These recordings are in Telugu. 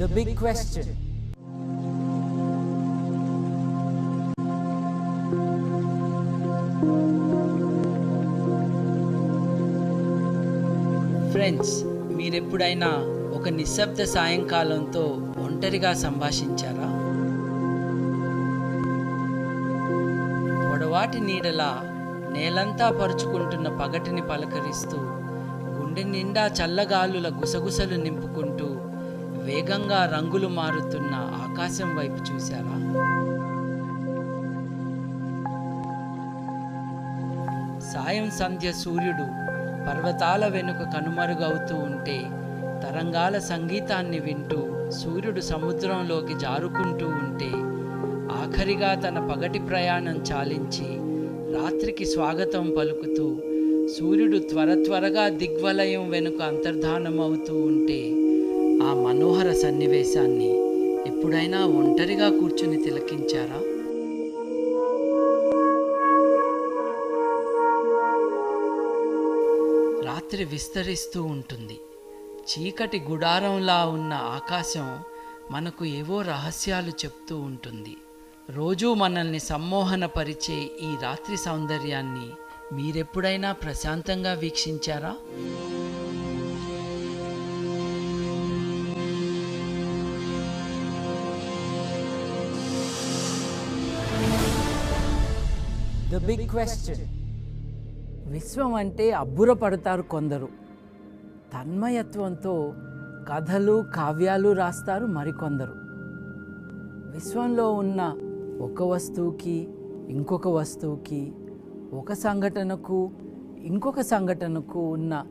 The big question. ఫ్రెండ్స్, మీరెప్పుడైనా ఒక నిశ్శబ్ద సాయంకాలంతో ఒంటరిగా సంభాషించారా? పొడవాటి నీడలా నేలంతా పరుచుకుంటున్న పగటిని పలకరిస్తూ, గుండె నిండా చల్లగాలుల గుసగుసలు నింపుకుంటూ వేగంగా రంగులు మారుతున్న ఆకాశం వైపు చూశారా? సాయం సంధ్య సూర్యుడు పర్వతాల వెనుక కనుమరుగవుతూ ఉంటే, తరంగాల సంగీతాన్ని వింటూ సూర్యుడు సముద్రంలోకి జారుకుంటూ ఉంటే, ఆఖరిగా తన పగటి ప్రయాణం చాలించి రాత్రికి స్వాగతం పలుకుతూ సూర్యుడు త్వరగా దిగ్వలయం వెనుక అంతర్ధానమవుతూ ఉంటే, ఆ మనోహర సన్నివేశాన్ని ఎప్పుడైనా ఒంటరిగా కూర్చుని తిలకించారా? రాత్రి విస్తరిస్తూ ఉంటుంది. చీకటి గుడారంలా ఉన్న ఆకాశం మనకు ఏవో రహస్యాలు చెప్తూ ఉంటుంది. రోజూ మనల్ని సమ్మోహనపరిచే ఈ రాత్రి సౌందర్యాన్ని మీరెప్పుడైనా ప్రశాంతంగా వీక్షించారా? The big question. విశ్వం అంటే అబ్బురపడతారు కొందరు. తన్మయత్వంతో కథలు కావ్యాలు రాస్తారు మరికొందరు. విశ్వంలో ఉన్న ఒక వస్తువుకి ఇంకొక వస్తువుకి, ఒక సంఘటనకు ఇంకొక సంఘటనకు ఉన్న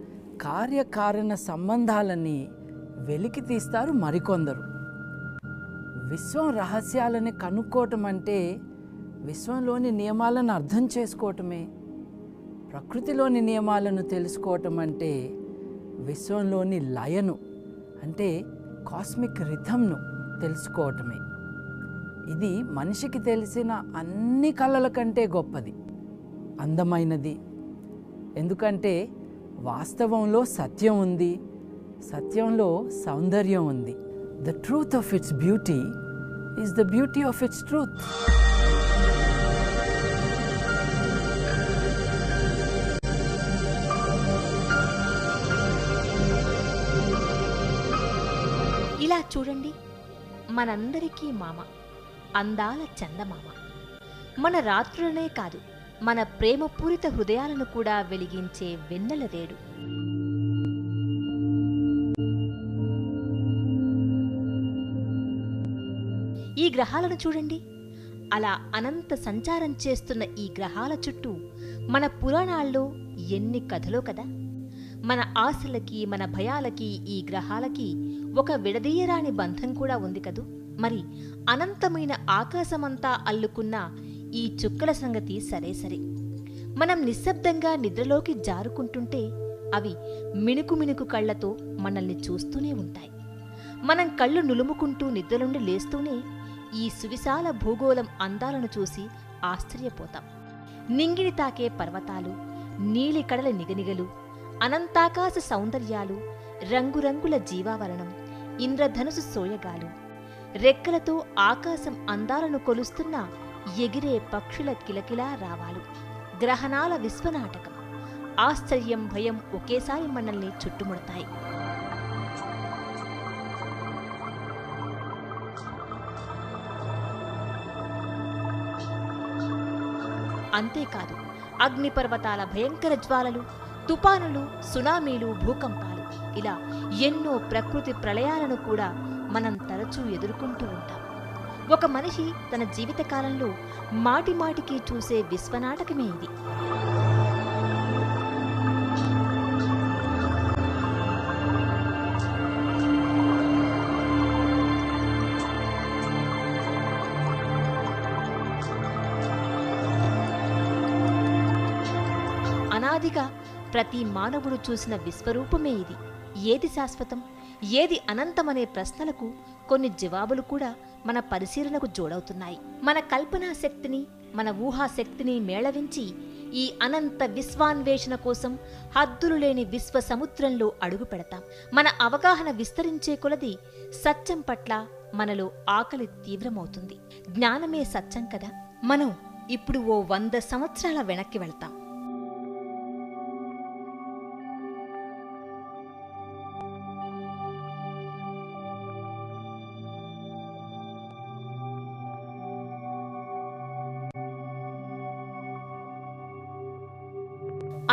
కార్యకారణ సంబంధాలని వెలికి తీస్తారు మరికొందరు. విశ్వం రహస్యాలని కనుక్కోవటం అంటే విశ్వంలోని నియమాలను అర్థం చేసుకోవటమే. ప్రకృతిలోని నియమాలను తెలుసుకోవటం అంటే విశ్వంలోని లయను అంటే కాస్మిక్ రిథంను తెలుసుకోవటమే. ఇది మనిషికి తెలిసిన అన్ని కళల కంటే గొప్పది, అందమైనది. ఎందుకంటే వాస్తవంలో సత్యం ఉంది, సత్యంలో సౌందర్యం ఉంది. The truth of it's beauty is the beauty of it's truth. ఇలా చూడండి, మనందరికీ మామ, అందాల చందమామ. మన రాత్రులనే కాదు, మన ప్రేమపూరిత హృదయాలను కూడా వెలిగించే వెన్నెల రేడు. ఈ గ్రహాలను చూడండి. అలా అనంత సంచారం చేస్తున్న ఈ గ్రహాల చుట్టూ మన పురాణాల్లో ఎన్ని కథలో కదా. మన ఆశలకి, మన భయాలకి, ఈ గ్రహాలకి ఒక విడదీయరాని బంధం కూడా ఉంది కదూ. మరి అనంతమైన ఆకాశమంతా అల్లుకున్న ఈ చుక్కల సంగతి సరే. మనం నిశ్శబ్దంగా నిద్రలోకి జారుకుంటుంటే అవి మిణుకు మిణుకు కళ్లతో మనల్ని చూస్తూనే ఉంటాయి. మనం కళ్ళు నులుముకుంటూ నిద్ర నుండి లేస్తూనే ఈ సువిశాల భూగోళం అందాలను చూసి ఆశ్చర్యపోతాం. నింగిని తాకే పర్వతాలు, నీలి కడల నిగనిగలు, అనంతాకాశ సౌందర్యాలు, రంగురంగుల జీవావరణం, ఇంద్రధనుసు సోయగాలు, రెక్కలతో ఆకాశం అందాలను కొలుస్తున్న ఎగిరే పక్షుల కిలకిలా రావాలు, గ్రహణాల విశ్వనాటకం, ఆశ్చర్యం భయం ఒకేసారి మనల్ని చుట్టుముడతాయి. అంతేకాదు, అగ్నిపర్వతాల భయంకర జ్వాలలు, తుపానులు, సునామీలు, భూకంపాలు, ఇలా ఎన్నో ప్రకృతి ప్రళయాలను కూడా మనం తరచూ ఎదుర్కొంటూ ఉంటాం. ఒక మనిషి తన జీవితకాలంలో మాటిమాటికి చూసే విశ్వనాటకమే ఇది. అనాదిగా ప్రతి మానవుడు చూసిన విశ్వరూపమే ఇది. ఏది శాశ్వతం, ఏది అనంతమనే ప్రశ్నలకు కొన్ని జవాబులు కూడా మన పరిశీలనకు జోడవుతున్నాయి. మన కల్పనా శక్తిని, మన ఊహాశక్తిని మేళవించి ఈ అనంత విశ్వాన్వేషణ కోసం హద్దులు లేని విశ్వ సముద్రంలో అడుగు పెడతాం. మన అవగాహన విస్తరించే కొలది సత్యం పట్ల మనలో ఆకలి తీవ్రమవుతుంది. జ్ఞానమే సత్యం కదా. మనం ఇప్పుడు ఓ 100 సంవత్సరాల వెనక్కి వెళ్తాం.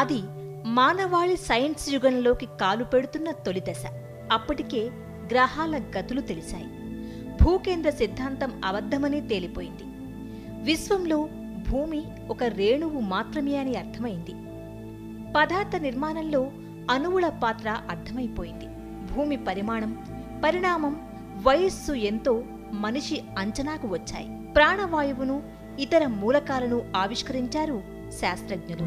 అది మానవాళి సైన్స్ యుగంలోకి కాలు పెడుతున్న తొలి దశ. అప్పటికే గ్రహాల గతులు తెలిశాయి. భూకేంద్ర సిద్ధాంతం అబద్ధమని తేలిపోయింది. విశ్వంలో భూమి ఒక రేణువు మాత్రమే అని అర్థమైంది. పదార్థ నిర్మాణంలో అణువుల పాత్ర అర్థమైపోయింది. భూమి పరిమాణం, పరిణామం, వయస్సు ఎంతో మనిషి అంచనాకు వచ్చాయి. ప్రాణవాయువును, ఇతర మూలకాలను ఆవిష్కరించారు శాస్త్రజ్ఞులు.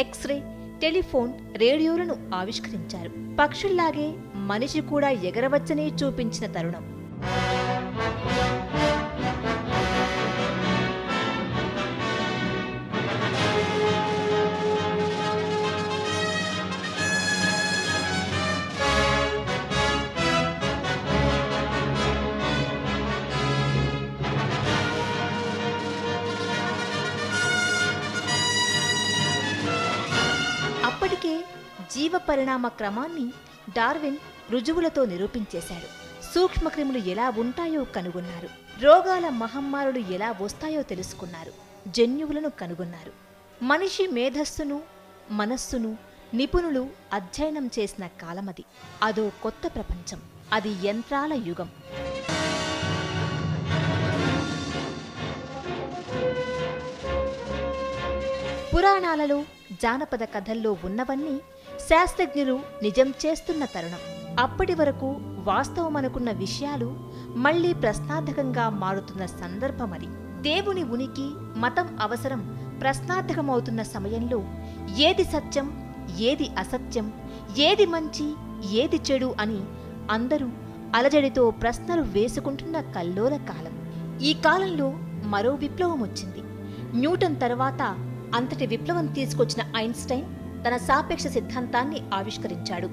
ఎక్స్రే, టెలిఫోన్, రేడియోలను ఆవిష్కరించారు. పక్షుల్లాగే మనిషి కూడా ఎగరవచ్చని చూపించిన తరుణం. అప్పటికే జీవ పరిణామ క్రమాన్ని డార్విన్ రుజువులతో నిరూపించేశాడు. సూక్ష్మక్రిములు ఎలా ఉంటాయో కనుగొన్నారు. రోగాల మహమ్మారులు ఎలా వస్తాయో తెలుసుకున్నారు. జన్యువులను కనుగొన్నారు. మనిషి మేధస్సును, మనస్సును నిపుణులు అధ్యయనం చేసిన కాలమది. అదో కొత్త ప్రపంచం. అది యంత్రాల యుగం. పురాణాలలో, జానపద కథల్లో ఉన్నవన్నీ శాస్త్రజ్ఞులు నిజం చేస్తున్న తరుణం. అప్పటి వరకు వాస్తవమనుకున్న విషయాలు మళ్లీ ప్రశ్నార్థకంగా మారుతున్న సందర్భమది. దేవుని ఉనికి, మతం అవసరం ప్రశ్నార్థకమవుతున్న సమయంలో ఏది సత్యం, ఏది అసత్యం, ఏది మంచి, ఏది చెడు అని అందరూ అలజడితో ప్రశ్నలు వేసుకుంటున్న కల్లోల కాలం. ఈ కాలంలో మరో విప్లవం వచ్చింది. న్యూటన్ తరువాత అంతటి విప్లవం తీసుకొచ్చిన ఐన్స్టైన్ తన సాపేక్ష సిద్ధాంతాన్ని ఆవిష్కరించాడు.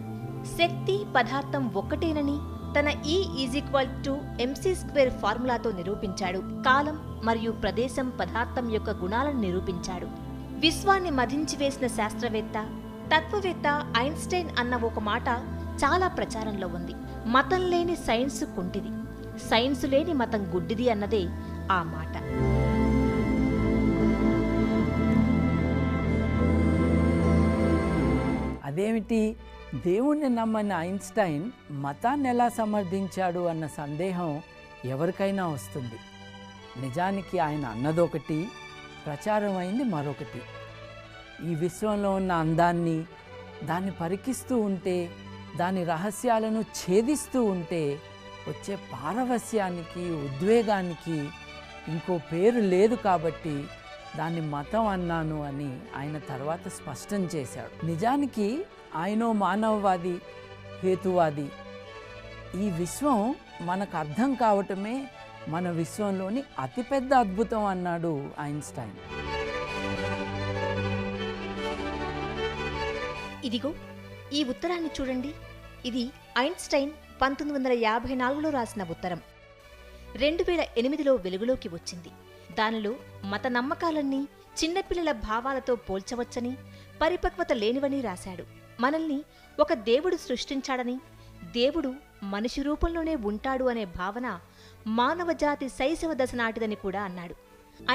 శక్తి, పదార్థం ఒక్కటేనని తన E=mc² ఫార్ములాతో నిరూపించాడు. కాలం మరియు ప్రదేశం పదార్థం యొక్క గుణాలను నిరూపించాడు. విశ్వాన్ని మధించివేసిన శాస్త్రవేత్త, తత్వవేత్త ఐన్స్టైన్ అన్న ఒక మాట చాలా ప్రచారంలో ఉంది. మతం లేని సైన్సు కుంటిది, సైన్సు లేని మతం గుడ్డిది అన్నదే ఆ మాట. అదేమిటి, దేవుణ్ణి నమ్మని ఐన్స్టైన్ మతాన్ని ఎలా సమర్థించాడు అన్న సందేహం ఎవరికైనా వస్తుంది. నిజానికి ఆయన అన్నదొకటి, ప్రచారం అయింది మరొకటి. ఈ విశ్వంలో ఉన్న అందాన్ని, దాన్ని పరికిస్తూ ఉంటే, దాని రహస్యాలను ఛేదిస్తూ ఉంటే వచ్చే పారవస్యానికి, ఉద్వేగానికి ఇంకో పేరు లేదు. కాబట్టి దాన్ని మతం అన్నాను అని ఆయన తర్వాత స్పష్టం చేశాడు. నిజానికి ఆయనో మానవవాది, హేతువాది. ఈ విశ్వం మనకు అర్థం కావటమే మన విశ్వంలోని అతిపెద్ద అద్భుతం అన్నాడు ఐన్స్టైన్. ఇదిగో ఈ ఉత్తరాన్ని చూడండి. ఇది ఐన్స్టైన్ 1954లో రాసిన ఉత్తరం. 2008లో వెలుగులోకి వచ్చింది. దానిలో మత నమ్మకాలన్నీ చిన్నపిల్లల భావాలతో పోల్చవచ్చని, పరిపక్వత లేనివని రాశాడు. మనల్ని ఒక దేవుడు సృష్టించాడని, దేవుడు మనిషి రూపంలోనే ఉంటాడు అనే భావన మానవజాతి శైశవ దశ నాటిదని కూడా అన్నాడు.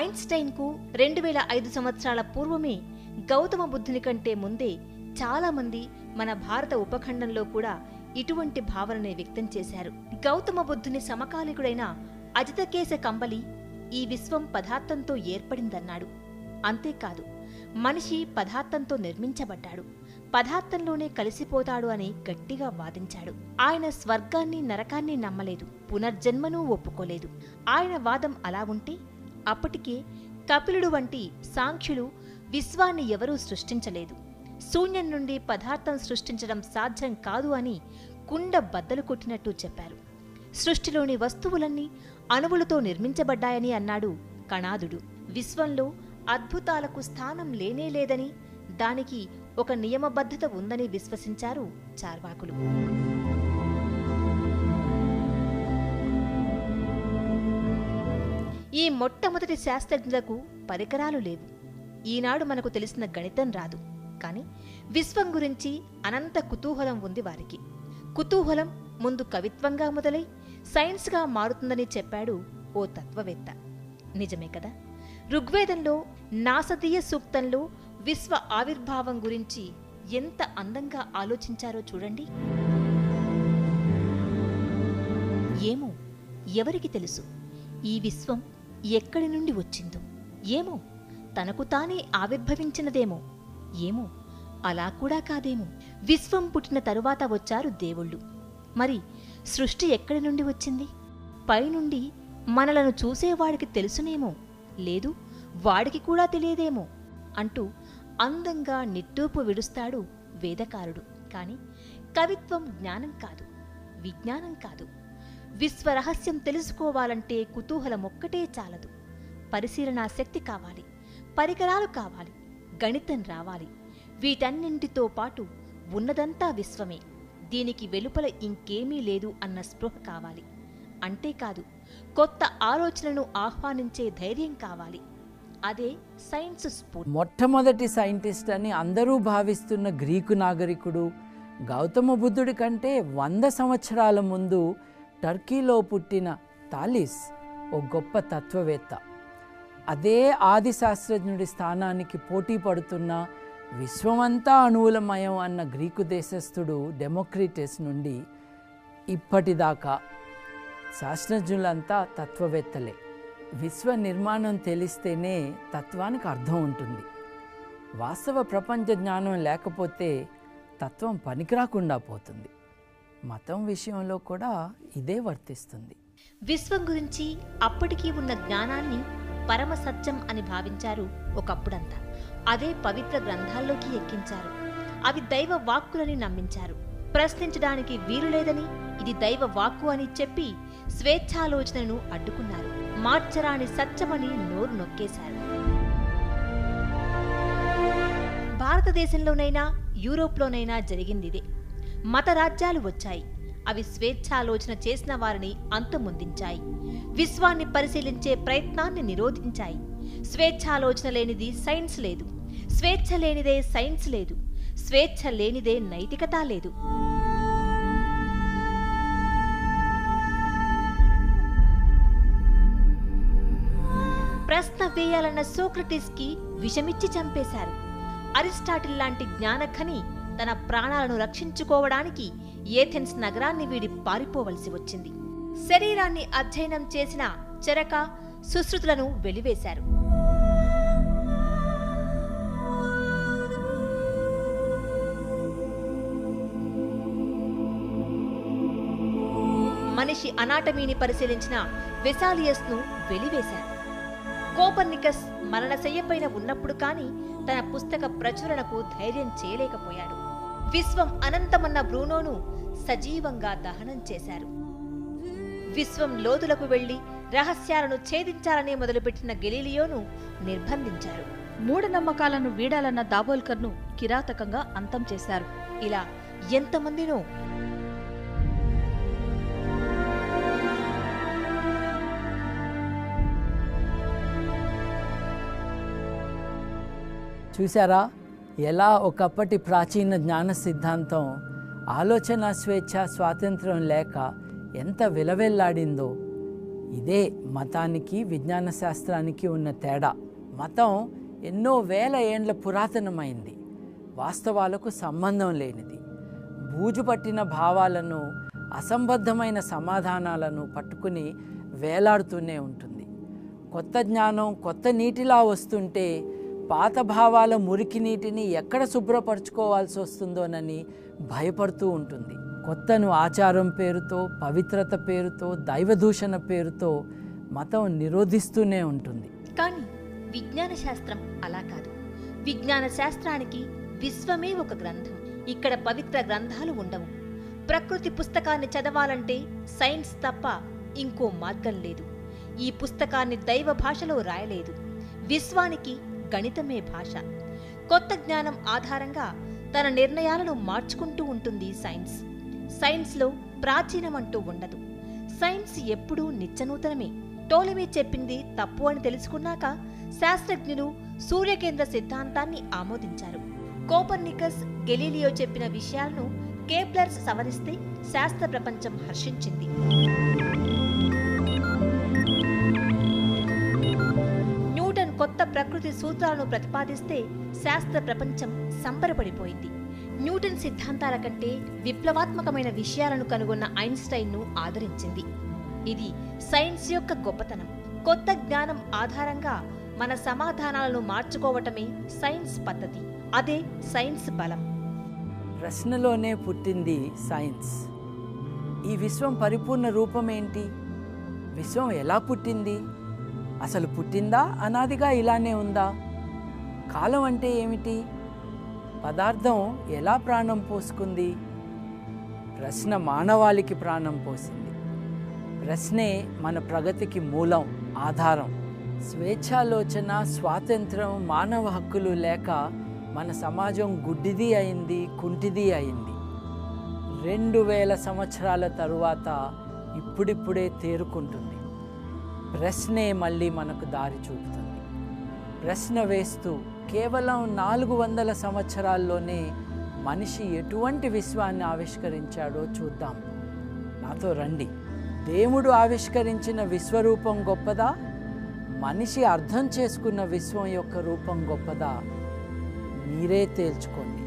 ఐన్స్టైన్కు 2005 సంవత్సరాల పూర్వమే గౌతమ బుద్ధుని కంటే ముందే చాలామంది మన భారత ఉపఖండంలో కూడా ఇటువంటి భావననే వ్యక్తం చేశారు. గౌతమ బుద్ధుని సమకాలికుడైన అజితకేశ కంబలి ఈ విశ్వం పదార్థంతో ఏర్పడిందన్నాడు. అంతేకాదు, మనిషి పదార్థంతో నిర్మించబడ్డాడు, పదార్థంలోనే కలిసిపోతాడు అని గట్టిగా వాదించాడు. ఆయన స్వర్గాన్ని, నరకాన్ని నమ్మలేదు, పునర్జన్మను ఒప్పుకోలేదు. ఆయన వాదం అలా ఉంటే అప్పటికే కపిలుడు వంటి సాంఖ్యులు విశ్వాన్ని ఎవరూ సృష్టించలేదు, శూన్యం నుండి పదార్థం సృష్టించడం సాధ్యం కాదు అని కుండ బద్దలు కొట్టినట్టు చెప్పారు. సృష్టిలోని వస్తువులన్నీ అణువులతో నిర్మించబడ్డాయని అన్నాడు కణాదుడు. విశ్వంలో అద్భుతాలకు స్థానం లేనేలేదని, దానికి ఒక నియమబద్ధత ఉందని విశ్వసించారు చార్వాకులు. ఈ మొట్టమొదటి శాస్త్రజ్ఞులకు పరికరాలు లేవు. ఈనాడు మనకు తెలిసిన గణితం రాదు, కాని విశ్వం గురించి అనంత కుతూహలం ఉంది వారికి. కుతూహలం ముందు కవిత్వంగా మొదలై సైన్స్గా మారుతుందని చెప్పాడు ఓ తత్వవేత్త. నిజమే కదా. ఋగ్వేదంలో నాసదీయ సూక్తంలో విశ్వ ఆవిర్భావం గురించి ఎంత అందంగా ఆలోచించారో చూడండి. ఏమో, ఎవరికి తెలుసు ఈ విశ్వం ఎక్కడి నుండి వచ్చిందో? ఏమో, తనకు తానే ఆవిర్భవించినదేమో. ఏమో, అలా కూడా కాదేమో. విశ్వం పుట్టిన తరువాత వచ్చారు దేవుళ్ళు. మరి సృష్టి ఎక్కడి నుండి వచ్చింది? పైనుండి మనలను చూసేవాడికి తెలుసునేమో, లేదు వాడికి కూడా తెలియదేమో అంటూ అందంగా నిట్టూపు విడుస్తాడు వేదకారుడు. కాని కవిత్వం జ్ఞానం కాదు, విజ్ఞానం కాదు. విశ్వరహస్యం తెలుసుకోవాలంటే కుతూహలమొక్కటే చాలదు. పరిశీలనా శక్తి కావాలి, పరికరాలు కావాలి, గణితం రావాలి. వీటన్నింటితో పాటు ఉన్నదంతా విశ్వమే, దీనికి వెలుపల ఇంకేమీ లేదు అన్న స్పృహ కావాలి. అంతేకాదు, కొత్త ఆలోచనను ఆహ్వానించే ధైర్యం కావాలి. అదే సైన్స్ స్ఫూర్తి. మొట్టమొదటి సైంటిస్ట్ అని అందరూ భావిస్తున్న గ్రీకు నాగరికుడు గౌతమ బుద్ధుడి కంటే 100 సంవత్సరాల ముందు టర్కీలో పుట్టిన థాలిస్ ఓ గొప్ప తత్వవేత్త. అదే ఆది శాస్త్రజ్ఞుడి స్థానానికి పోటీ పడుతున్న విశ్వమంతా అణువులమయం అన్న గ్రీకు దేశస్థుడు డెమోక్రిటస్ నుండి ఇప్పటిదాకా శాస్త్రజ్ఞులంతా తత్వవేత్తలే. విశ్వ నిర్మాణం తెలిస్తేనే తత్వానికి అర్థం ఉంటుంది. వాస్తవ ప్రపంచ జ్ఞానం లేకపోతే తత్వం పనికిరాకుండా పోతుంది. మతం విషయంలో కూడా ఇదే వర్తిస్తుంది. విశ్వం గురించి అప్పటికీ ఉన్న జ్ఞానాన్ని పరమ సత్యం అని భావించారు ఒకప్పుడంతా. అదే పవిత్ర గ్రంథాల్లోకి ఎక్కించారు. అవి దైవ వాక్కులని నమ్మించారు. ప్రశ్నించడానికి వీలులేదని, ఇది దైవ వాక్కు అని చెప్పి స్వేచ్ఛాలోచనను అడ్డుకున్నారు. మార్చరాని సత్యమని నోరు నొక్కేశారు. భారతదేశంలోనైనా యూరోప్లోనైనా జరిగిందిదే. మత రాజ్యాలు వచ్చాయి. అవి స్వేచ్ఛాలోచన చేసిన వారిని అంతమొందించాయి. విశ్వాన్ని పరిశీలించే ప్రయత్నాన్ని నిరోధించాయి. స్వేచ్ఛాలోచన లేనిది సైన్స్ లేదు, స్వేచ్ఛ లేనిదే సైన్స్ లేదు, స్వేచ్ఛ లేనిదే నైతికత లేదు. ప్రశ్న వేయాలన్న సోక్రటీస్కి విషమిచ్చి చంపేశారు. అరిస్టాటిల్ లాంటి జ్ఞానఖని తన ప్రాణాలను రక్షించుకోవడానికి ఏథెన్స్ నగరాన్ని వీడి పారిపోవలసి వచ్చింది. శరీరాన్ని అధ్యయనం చేసిన చరక, సుశ్రుతులను వెలివేశారు. మనిషి అనాటమీని పరిశీలించిన వెసాలియస్ను వెలివేశారు. కోపర్నికస్ మరణశయ్యపైన ఉన్నప్పుడు కానీ తన పుస్తక ప్రచురణకు ధైర్యం చేయలేకపోయాడు. విశ్వం అనంతమన్న బ్రూనోను సజీవంగా దహనం చేశారు. విశ్వం లోతులకు వెళ్లి రహస్యాలను ఛేదించాలని మొదలుపెట్టిన గెలీలియోను నిర్బంధించారు. మూఢనమ్మకాలను వీడాలన్న దాబోల్కర్ను కిరాతకంగా అంతం చేశారు. ఇలా ఎంతమందినో. చూసారా ఎలా ఒకప్పటి ప్రాచీన జ్ఞాన సిద్ధాంతం ఆలోచన స్వేచ్ఛ స్వాతంత్రం లేక ఎంత విలవెల్లాడిందో. ఇదే మతానికి విజ్ఞాన శాస్త్రానికి ఉన్న తేడా. మతం ఎన్నో వేల ఏండ్ల పురాతనమైంది, వాస్తవాలకు సంబంధం లేనిది. బూజు పట్టిన భావాలను, అసంబద్ధమైన సమాధానాలను పట్టుకుని వేలాడుతూనే ఉంటుంది. కొత్త జ్ఞానం కొత్త నీటిలా వస్తుంటే పాత భావాల మురికి నీటిని ఎక్కడ శుభ్రపరచుకోవాల్సి వస్తుందోనని భయపడుతూ ఉంటుంది. కొత్తను ఆచారం పేరుతో, పవిత్రత పేరుతో, దైవదూషణ పేరుతో మతం నిరోధిస్తూనే ఉంటుంది. కానీ విజ్ఞాన శాస్త్రం అలా కాదు. విజ్ఞాన శాస్త్రానికి విశ్వమే ఒక గ్రంథం. ఇక్కడ పవిత్ర గ్రంథాలు ఉండవు. ప్రకృతి పుస్తకాన్ని చదవాలంటే సైన్స్ తప్ప ఇంకో మార్గం లేదు. ఈ పుస్తకాన్ని దైవ భాషలో రాయలేదు. విశ్వానికి గణితమే భాష. కొత్త జ్ఞానం ఆధారంగా తన నిర్ణయాలను మార్చుకుంటూ ఉంటుంది సైన్స్. సైన్స్లో ప్రాచీనమంటూ ఉండదు. సైన్స్ ఎప్పుడూ నిత్యనూతనమే. టోలమీ చెప్పింది తప్పు అని తెలుసుకున్నాక శాస్త్రజ్ఞులు సూర్యకేంద్ర సిద్ధాంతాన్ని ఆమోదించారు. కోపర్నికస్, గెలీలియో చెప్పిన విషయాలను కేప్లర్స్ సవరిస్తే శాస్త్ర ప్రపంచం హర్షించింది. న్యూటన్ కొత్త ప్రకృతి సూత్రాలను ప్రతిపాదిస్తే శాస్త్ర ప్రపంచం సంబరపడిపోయింది. న్యూటన్ సిద్ధాంతాల కంటే విప్లవాత్మకమైన విషయాలను కనుగొన్న ఐన్స్టైన్ను ఆదరించింది. ఇది సైన్స్ యొక్క గొప్పతనం. కొత్త జ్ఞానం ఆధారంగా మన సమాధానాలను మార్చుకోవటమే సైన్స్ పద్ధతి. అదే సైన్స్ బలం. ప్రశ్నలోనే పుట్టింది సైన్స్. ఈ విశ్వం పరిపూర్ణ రూపం ఏంటి? విశ్వం ఎలా పుట్టింది? అసలు పుట్టిందా, అనాదిగా ఇలానే ఉందా? కాలం అంటే ఏమిటి? పదార్థం ఎలా ప్రాణం పోసుకుంది? ప్రశ్న మానవాళికి ప్రాణం పోసింది. ప్రశ్నే మన ప్రగతికి మూలం, ఆధారం. స్వేచ్ఛాలోచన, స్వాతంత్రం, మానవ హక్కులు లేక మన సమాజం గుడ్డిది అయింది, కుంటిది అయింది. 2000 సంవత్సరాల తరువాత ఇప్పుడిప్పుడే తేరుకుంటుంది. ప్రశ్నే మళ్ళీ మనకు దారి చూపుతుంది. ప్రశ్న వేస్తూ కేవలం 400 సంవత్సరాల్లోనే మనిషి ఎటువంటి విశ్వాన్ని ఆవిష్కరించాడో చూద్దాం. నాతో రండి. దేవుడు ఆవిష్కరించిన విశ్వరూపం గొప్పదా? మనిషి అర్థం చేసుకున్న విశ్వం యొక్క రూపం గొప్పదా? మీరే తేల్చుకోండి.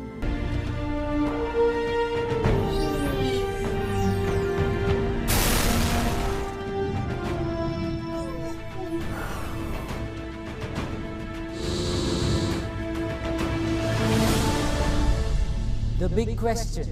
The big question.